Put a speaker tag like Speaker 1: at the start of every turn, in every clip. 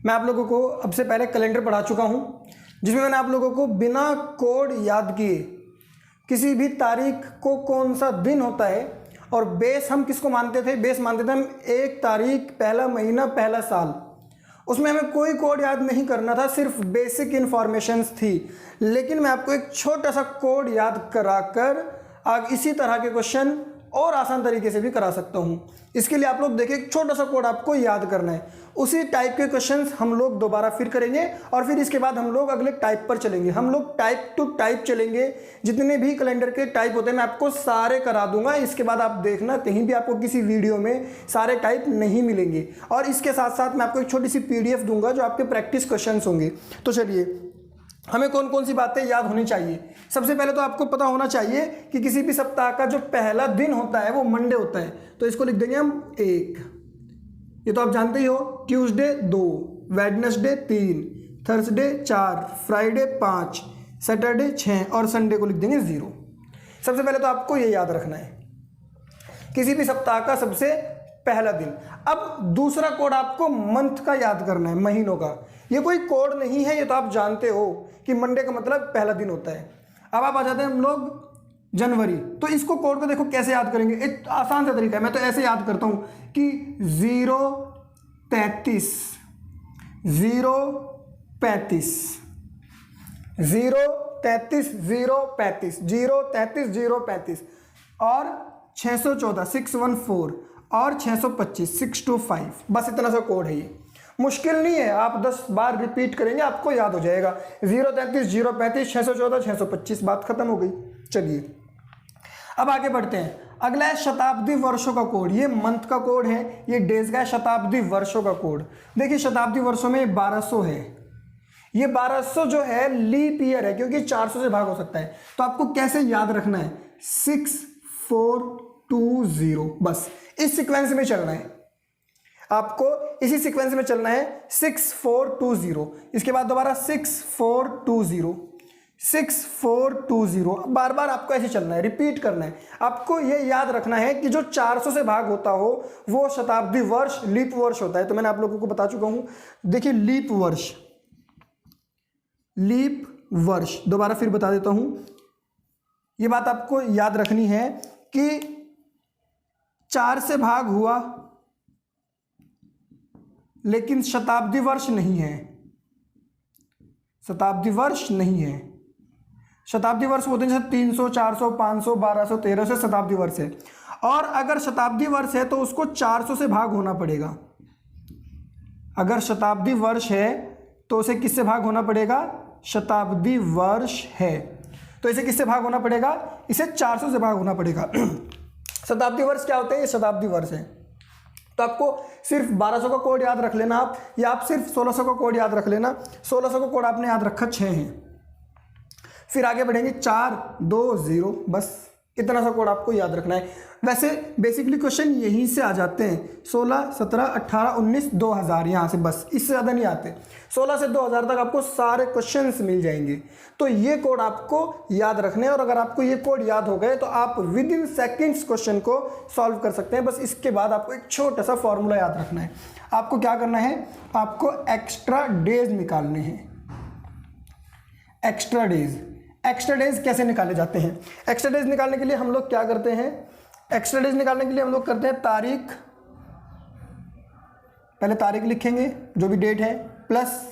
Speaker 1: मैं आप लोगों को अब से पहले कैलेंडर पढ़ा चुका हूँ, जिसमें मैंने आप लोगों को बिना कोड याद किए किसी भी तारीख को कौन सा दिन होता है और बेस हम किसको मानते थे, बेस मानते थे हम 1 तारीख, पहला महीना, पहला साल। उसमें हमें कोई कोड याद नहीं करना था, सिर्फ बेसिक इन्फॉर्मेशंस थी। लेकिन मैं आपको एक छोटा सा कोड याद कराकर आगे इसी तरह के क्वेश्चन और आसान तरीके से भी करा सकता हूँ। इसके लिए आप लोग देखिए, एक छोटा सा कोड आपको याद करना है। उसी टाइप के क्वेश्चंस हम लोग दोबारा फिर करेंगे और फिर इसके बाद हम लोग अगले टाइप पर चलेंगे। हम लोग टाइप टू टाइप चलेंगे। जितने भी कैलेंडर के टाइप होते हैं मैं आपको सारे करा दूंगा। इसके बाद आप देखना कहीं भी आपको किसी वीडियो में सारे टाइप नहीं मिलेंगे। और इसके साथ साथ मैं आपको एक छोटी सी PDF दूंगा जो आपके प्रैक्टिस क्वेश्चन होंगे। तो चलिए, हमें कौन कौन सी बातें याद होनी चाहिए। सबसे पहले तो आपको पता होना चाहिए कि किसी भी सप्ताह का जो पहला दिन होता है वो मंडे होता है। तो इसको लिख देंगे हम 1, ये तो आप जानते ही हो। Tuesday 2, Wednesday 3, Thursday 4, Friday 5, Saturday 6 और संडे को लिख देंगे 0। सबसे पहले तो आपको ये याद रखना है, किसी भी सप्ताह का सबसे पहला दिन। अब दूसरा कोड आपको मंथ का याद करना है, महीनों का। ये कोई कोड नहीं है, ये तो आप जानते हो कि मंडे का मतलब पहला दिन होता है। अब आप आ जाते हैं हम लोग जनवरी। तो इसको कोड को देखो कैसे याद करेंगे। एक आसान सा तरीका है, मैं तो ऐसे याद करता हूँ कि 033 035 033 035 033 035 और 614 614 और 625 625। बस इतना सा कोड है। ये मुश्किल नहीं है, आप 10 बार रिपीट करेंगे आपको याद हो जाएगा। 033 035 614 625, बात खत्म हो गई। चलिए अब आगे बढ़ते हैं। अगला है शताब्दी वर्षों का कोड। ये मंथ का कोड है, ये डेज का है। शताब्दी वर्षों का कोड देखिए, शताब्दी वर्षों में 1200 है। ये 1200 जो है लीप ईयर है, क्योंकि 400 से भाग हो सकता है। तो आपको कैसे याद रखना है, 6420। बस इस सीक्वेंस में चलना है, आपको इसी सीक्वेंस में चलना है। 6420, इसके बाद दोबारा 6420 6420। बार बार आपको ऐसे चलना है, रिपीट करना है। आपको ये याद रखना है कि जो 400 से भाग होता हो वो शताब्दी वर्ष, लीप वर्ष होता है। तो मैंने आप लोगों को बता चुका हूं। देखिए लीप वर्ष, लीप वर्ष दोबारा फिर बता देता हूं। ये बात आपको याद रखनी है कि 4 से भाग हुआ लेकिन शताब्दी वर्ष नहीं है। शताब्दी वर्ष नहीं है। शताब्दी वर्ष होते हैं जैसे 300, 400, 500, 1200, 1300 शताब्दी वर्ष है। और अगर शताब्दी वर्ष है तो उसको 400 से भाग होना पड़ेगा। अगर शताब्दी वर्ष है तो उसे किससे भाग होना पड़ेगा, शताब्दी वर्ष है तो इसे किससे भाग होना पड़ेगा, इसे 400 से भाग होना पड़ेगा। शताब्दी वर्ष क्या होते हैं, ये शताब्दी वर्ष है। तो आपको सिर्फ 1200 का कोड याद रख लेना आप, या आप सिर्फ 1600 का कोड याद रख लेना। 1600 का कोड आपने याद रखा 6 है। फिर आगे बढ़ेंगे 420, बस इतना सा कोड आपको याद रखना है। वैसे बेसिकली क्वेश्चन यहीं से आ जाते हैं, 16, 17, 18, 19, 2000 यहाँ से, बस इससे ज़्यादा नहीं आते। 16 से 2000 तक आपको सारे क्वेश्चंस मिल जाएंगे। तो ये कोड आपको याद रखने हैं और अगर आपको ये कोड याद हो गए तो आप विद इन सेकेंड्स क्वेश्चन को सॉल्व कर सकते हैं। बस इसके बाद आपको एक छोटा सा फॉर्मूला याद रखना है। आपको क्या करना है, आपको एक्स्ट्रा डेज निकालने हैं। एक्स्ट्रा डेज, एक्स्ट्रा डेज कैसे निकाले जाते हैं। एक्स्ट्रा डेज निकालने के लिए हम लोग क्या करते हैं, एक्स्ट्रा डेज निकालने के लिए हम लोग करते हैं तारीख, पहले तारीख लिखेंगे जो भी डेट है, प्लस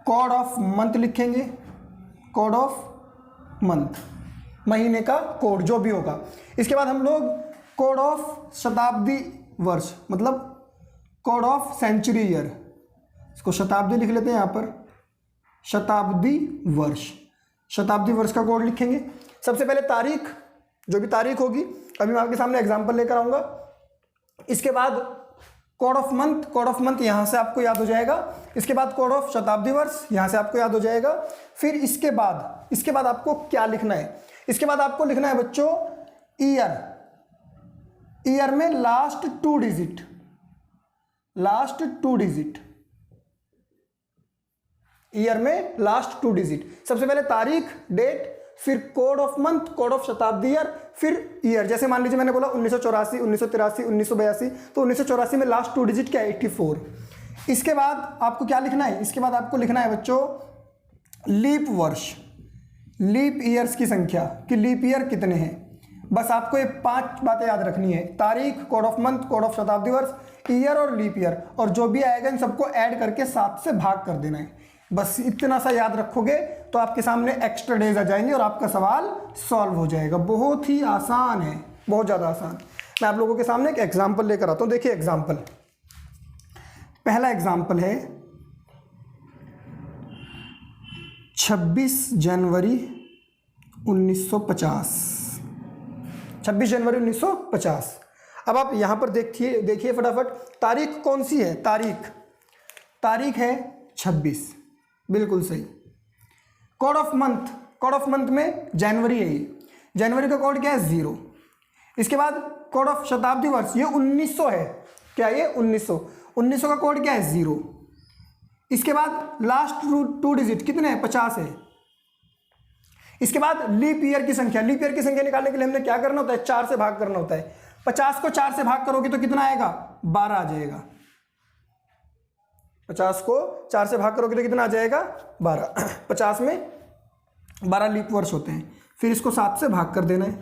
Speaker 1: कोड ऑफ मंथ लिखेंगे, कोड ऑफ मंथ, महीने का कोड जो भी होगा। इसके बाद हम लोग कोड ऑफ शताब्दी वर्ष, मतलब कोड ऑफ सेंचुरी ईयर, इसको शताब्दी लिख लेते हैं यहाँ पर, शताब्दी वर्ष, शताब्दी वर्ष का कोड लिखेंगे। सबसे पहले तारीख, जो भी तारीख होगी, अभी मैं आपके सामने एग्जांपल लेकर आऊँगा। इसके बाद code of month, code of month यहाँ से आपको याद हो जाएगा। इसके बाद कोड ऑफ शताब्दी वर्ष यहाँ से आपको याद हो जाएगा। फिर इसके बाद आपको क्या लिखना है, इसके बाद आपको लिखना है बच्चों ईयर। ईयर में last 2 digit, last 2 digit, year में लास्ट 2 डिजिट। सबसे पहले तारीख, डेट, फिर code of month, code of शताब्दी ईयर, फिर ईयर। जैसे मान लीजिए मैंने बोला 1984, 1983, 1982, तो 1984 में लास्ट 2 डिजिट क्या है, 84। इसके बाद आपको क्या लिखना है, इसके बाद आपको लिखना है बच्चों लीप वर्ष, लीप ईयर्स की संख्या कि लीप ईयर कितने हैं। बस आपको ये 5 बातें याद रखनी है, तारीख, code of month, code of शताब्दी वर्ष, ईयर और लीप ईयर, और जो भी आएगा इन सबको ऐड करके 7 से भाग कर देना है। बस इतना सा याद रखोगे तो आपके सामने एक्स्ट्रा डेज आ जाएंगे और आपका सवाल सॉल्व हो जाएगा। बहुत ही आसान है, बहुत ज़्यादा आसान। मैं आप लोगों के सामने एक एग्जाम्पल लेकर आता हूँ। देखिए एग्जाम्पल, पहला एग्जाम्पल है 26 जनवरी 1950। 26 जनवरी 1950। अब आप यहां पर देखिए फटाफट, तारीख कौन सी है, तारीख है 26, बिल्कुल सही। Code of month, code of month में जनवरी है, ये जनवरी का कोड क्या है 0। इसके बाद कोड ऑफ शताब्दी वर्ष ये 1900 है, क्या ये 1900 का कोड क्या है 0। इसके बाद लास्ट 2 डिजिट कितने हैं 50 है। इसके बाद लीप ईयर की संख्या, लीप ईयर की संख्या निकालने के लिए हमने क्या करना होता है, 4 से भाग करना होता है। 50 को 4 से भाग करोगे तो कितना आएगा 12 आ जाएगा। 50 को 4 से भाग करोगे तो कितना आ जाएगा 12। 50 में 12 लीप वर्ष होते हैं, फिर इसको 7 से भाग कर देना है।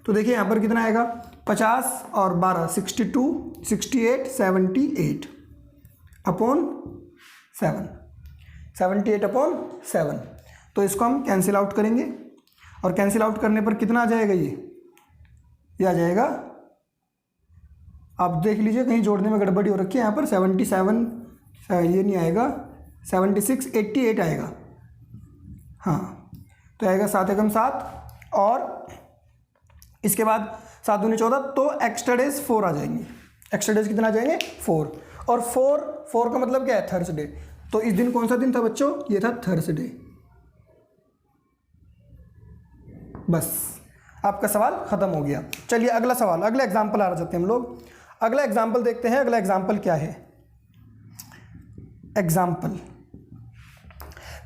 Speaker 1: तो देखिए यहाँ पर कितना आएगा 50 और 12 62, 68, 78 अपॉन 7, 78 अपॉन 7। तो इसको हम कैंसिल आउट करेंगे और कैंसिल आउट करने पर कितना आ जाएगा, ये आ जाएगा, आप देख लीजिए कहीं जोड़ने में गड़बड़ी हो रखी है यहाँ पर। 77 ये नहीं आएगा, 76, 88 आएगा। हाँ तो आएगा 7 एकम 7 और इसके बाद 7 दूनी 14, तो एक्स्ट्रा डेज 4 आ जाएंगे। एक्स्ट्रा डेज कितना आ जाएंगे 4, और 4 का मतलब क्या है थर्सडे। तो इस दिन कौन सा दिन था बच्चों, ये था थर्सडे। बस आपका सवाल खत्म हो गया। चलिए अगला सवाल, अगला एग्जाम्पल आ जाते हैं हम लोग। अगला एग्जाम्पल देखते हैं। अगला एग्जाम्पल क्या है, एग्जाम्पल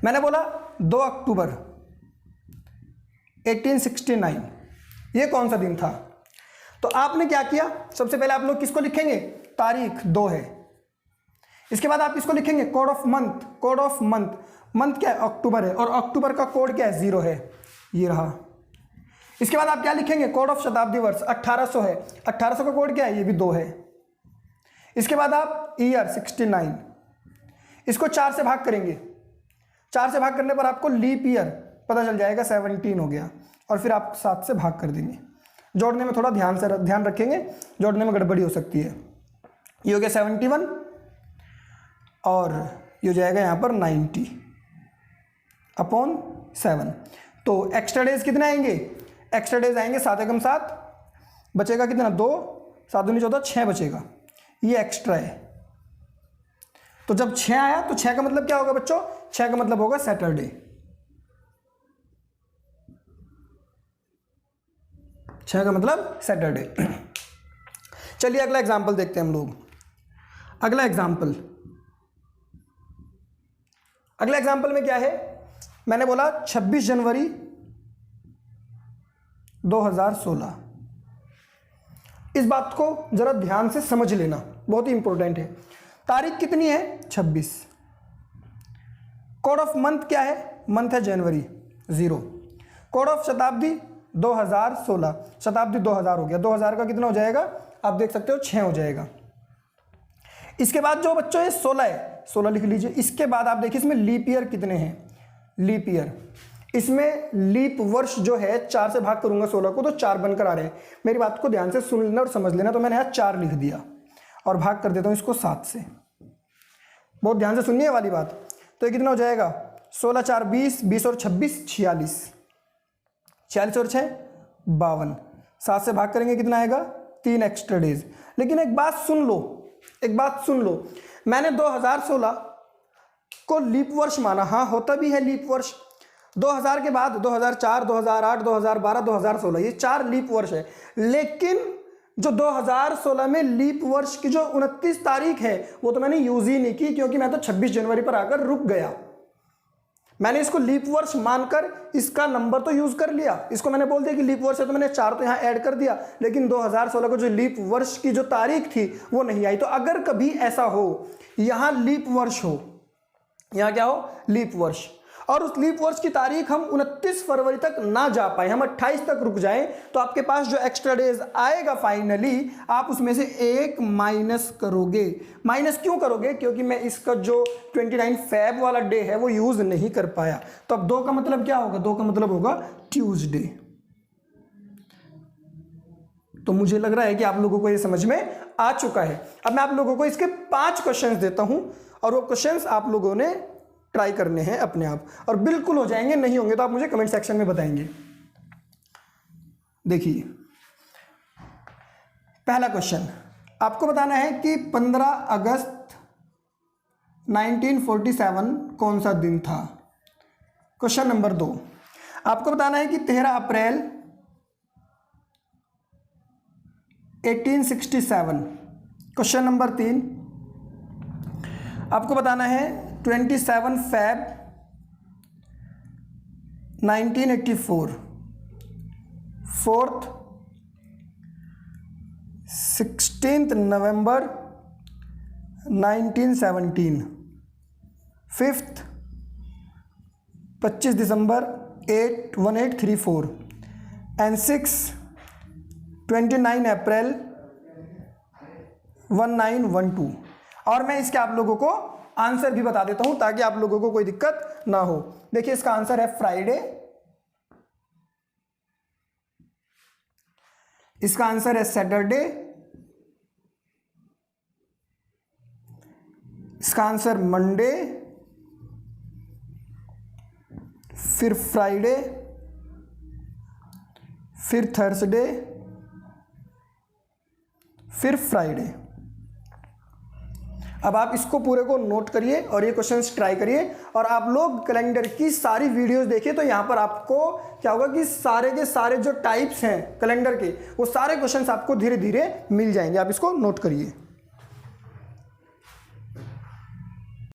Speaker 1: मैंने बोला 2 अक्टूबर 1869, ये कौन सा दिन था। तो आपने क्या किया, सबसे पहले आप लोग किसको लिखेंगे, तारीख 2 है। इसके बाद आप किसको लिखेंगे, code of month, code of month, month क्या है अक्टूबर है, और अक्टूबर का कोड क्या है 0 है, ये रहा। इसके बाद आप क्या लिखेंगे, कोड ऑफ शताब्दी वर्ष 1800 है, 1800 का कोड क्या है, ये भी 2 है। इसके बाद आप ईयर 69, इसको 4 से भाग करेंगे। 4 से भाग करने पर आपको लीप ईयर पता चल जाएगा, 17 हो गया, और फिर आप 7 से भाग कर देंगे। जोड़ने में थोड़ा ध्यान रखेंगे, जोड़ने में गड़बड़ी हो सकती है। ये हो गया 71 और ये हो जाएगा यहाँ पर 90 अपॉन 7। तो एक्स्ट्रा डेज कितने आएंगे, एक्स्ट्रा डेज आएंगे 7 एकम 7, बचेगा कितना 2, 7 दूनी 14, 6 बचेगा, ये एक्स्ट्रा है। तो जब 6 आया तो 6 का मतलब क्या होगा बच्चों, 6 का मतलब होगा सैटरडे। 6 का मतलब सैटरडे। चलिए अगला एग्जाम्पल देखते हैं हम लोग। अगला एग्जाम्पल में क्या है, मैंने बोला 26 जनवरी 2016। इस बात को जरा ध्यान से समझ लेना, बहुत ही इंपॉर्टेंट है। तारीख कितनी है 26, कोड ऑफ मंथ क्या है, मंथ है जनवरी 0, कोड ऑफ शताब्दी 2016, शताब्दी 2000 हो गया, 2000 का कितना हो जाएगा आप देख सकते हो 6 हो जाएगा। इसके बाद जो बच्चों ये 16 है, 16 लिख लीजिए। इसके बाद आप देखिए इसमें लीप ईयर कितने हैं, लीप ईयर, इसमें लीप वर्ष जो है 4 से भाग करूंगा 16 को तो 4 बनकर आ रहे हैं। मेरी बात को ध्यान से सुन लेना और समझ लेना। तो मैंने यहाँ 4 लिख दिया और भाग कर देता हूँ इसको 7 से। बहुत ध्यान से सुनिए वाली बात। तो ये कितना हो जाएगा 16 4 20, 20 और 26 46, 46 और 6 52, 7 से भाग करेंगे कितना आएगा 3 एक्स्ट्रा डेज। लेकिन एक बात सुन लो, मैंने 2016 को लीप वर्ष माना, हाँ होता भी है लीप वर्ष। 2000 के बाद 2004, 2008, 2012, 2016 ये 4 लीप वर्ष है। लेकिन जो 2016 में लीप वर्ष की जो 29 तारीख है वो तो मैंने यूज ही नहीं की, क्योंकि मैं तो 26 जनवरी पर आकर रुक गया। मैंने इसको लीप वर्ष मानकर इसका नंबर तो यूज कर लिया, इसको मैंने बोल दिया कि लीप वर्ष है तो मैंने 4 तो यहाँ ऐड कर दिया, लेकिन 2016 को जो लीप वर्ष की जो तारीख थी वो नहीं आई। तो अगर कभी ऐसा हो यहाँ लीप वर्ष हो, यहाँ क्या हो, लीप वर्ष, और उस लीप वर्ष की तारीख हम 29 फरवरी तक ना जा पाए, हम 28 तक रुक जाएं, तो आपके पास जो एक्स्ट्रा डेज आएगा फाइनली आप उसमें से 1 माइनस करोगे। माइनस क्यों करोगे? क्योंकि मैं इसका जो 29 फेब वाला डे है वो यूज नहीं कर पाया। तो अब 2 का मतलब क्या होगा? 2 का मतलब होगा ट्यूसडे। तो मुझे लग रहा है कि आप लोगों को ये समझ में आ चुका है। अब मैं आप लोगों को इसके 5 क्वेश्चंस देता हूं और वो क्वेश्चंस आप लोगों ने ट्राई करने हैं अपने आप, और बिल्कुल हो जाएंगे, नहीं होंगे तो आप मुझे कमेंट सेक्शन में बताएंगे। देखिए पहला क्वेश्चन, आपको बताना है कि 15 अगस्त 1947 कौन सा दिन था। क्वेश्चन नंबर 2, आपको बताना है कि 13 अप्रैल 1867। क्वेश्चन नंबर 3, आपको बताना है 27 Feb 1984। Fourth 16 November 1917। Fifth 25 December 1834 and 29 अप्रैल 1912। और मैं इसके आप लोगों को आंसर भी बता देता हूं ताकि आप लोगों को कोई दिक्कत ना हो। देखिए इसका आंसर है फ्राइडे, इसका आंसर है सैटरडे, इसका आंसर मंडे, फिर फ्राइडे, फिर थर्सडे, फिर फ्राइडे। अब आप इसको पूरे को नोट करिए और ये क्वेश्चंस ट्राई करिए, और आप लोग कैलेंडर की सारी वीडियोस देखिए तो यहाँ पर आपको क्या होगा कि सारे के सारे जो टाइप्स हैं कैलेंडर के वो सारे क्वेश्चंस आपको धीरे धीरे मिल जाएंगे। आप इसको नोट करिए।